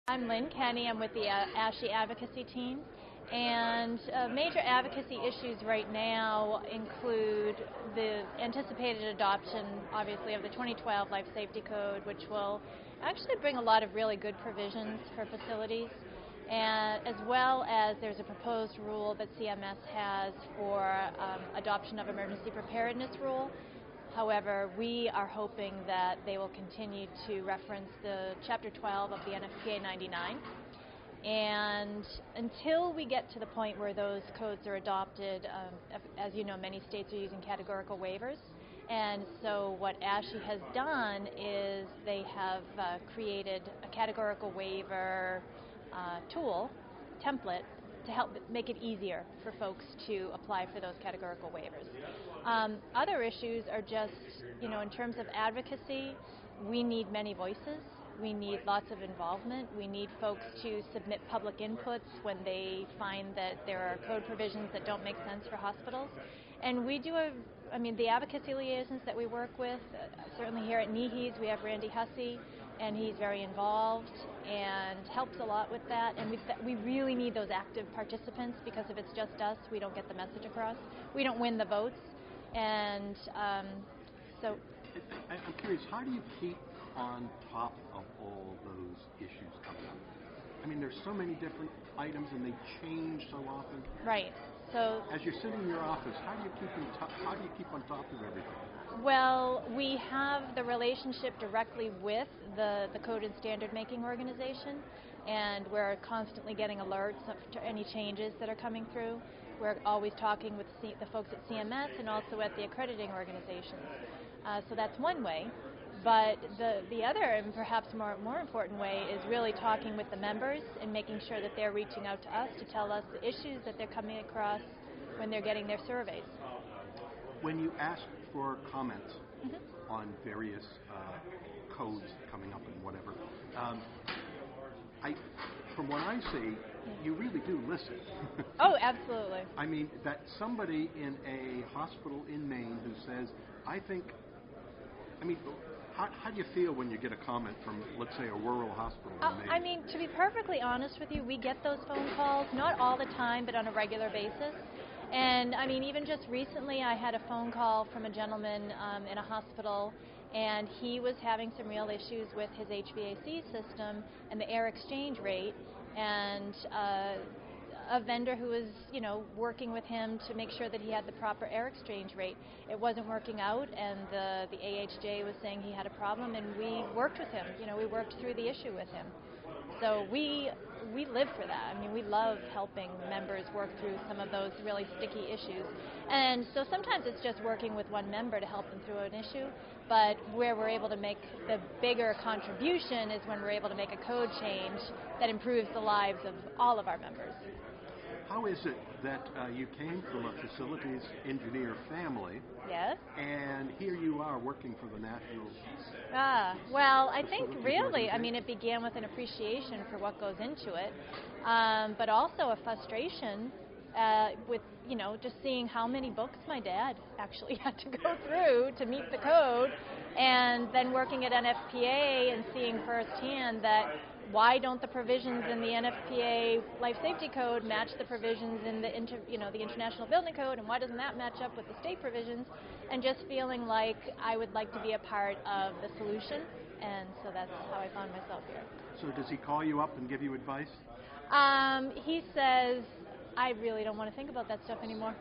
I'm Lynn Kenney. I'm with the ASHE Advocacy team. And major advocacy issues right now include the anticipated adoption, obviously, of the 2012 Life Safety Code, which will actually bring a lot of really good provisions for facilities, and as well as there's a proposed rule that CMS has for adoption of emergency preparedness rule. However, we are hoping that they will continue to reference the Chapter 12 of the NFPA 99. And until we get to the point where those codes are adopted, as you know, many states are using categorical waivers. And so what ASHE has done is they have created a categorical waiver template to help make it easier for folks to apply for those categorical waivers. Other issues are just, in terms of advocacy, we need many voices. We need lots of involvement. We need folks to submit public inputs when they find that there are code provisions that don't make sense for hospitals. And we do the advocacy liaisons that we work with, certainly here at NEHES, we have Randy Hussey, and he's very involved and helps a lot with that. And we really need those active participants, because if it's just us, we don't get the message across. We don't win the votes. And so... I'm curious, how do you keep on top of all those issues coming up? I mean, there's so many different items and they change so often. Right. So as you're sitting in your office, how do you keep on top of everything? Well, we have the relationship directly with the Code and Standard Making Organization, and we're constantly getting alerts to any changes that are coming through. We're always talking with the folks at CMS and also at the accrediting organizations. So that's one way. But the other, and perhaps more important way, is really talking with the members and making sure that they're reaching out to us to tell us the issues that they're coming across when they're getting their surveys. When you ask for comments on various codes coming up and whatever, from what I see, you really do listen. Oh, absolutely. I mean, that somebody in a hospital in Maine who says, how do you feel when you get a comment from, let's say, a rural hospital in Maine? To be perfectly honest with you, we get those phone calls, not all the time, but on a regular basis. And even just recently, I had a phone call from a gentleman in a hospital, and he was having some real issues with his HVAC system and the air exchange rate, and a vendor who was, working with him to make sure that he had the proper air exchange rate. It wasn't working out, and the AHJ was saying he had a problem, and we worked with him. We worked through the issue with him. So we live for that. We love helping members work through some of those really sticky issues. And so sometimes it's just working with one member to help them through an issue, but where we're able to make the bigger contribution is when we're able to make a code change that improves the lives of all of our members. How is it that you came from a facilities engineer family? Yes. And here you are working for the National... Well, I think really, it began with an appreciation for what goes into it, but also a frustration with, just seeing how many books my dad actually had to go through to meet the code, and then working at NFPA and seeing firsthand that why don't the provisions in the NFPA Life Safety Code match the provisions in the International Building Code, and why doesn't that match up with the state provisions? And just feeling like I would like to be a part of the solution, and so that's how I found myself here. So does he call you up and give you advice? He says, I really don't want to think about that stuff anymore.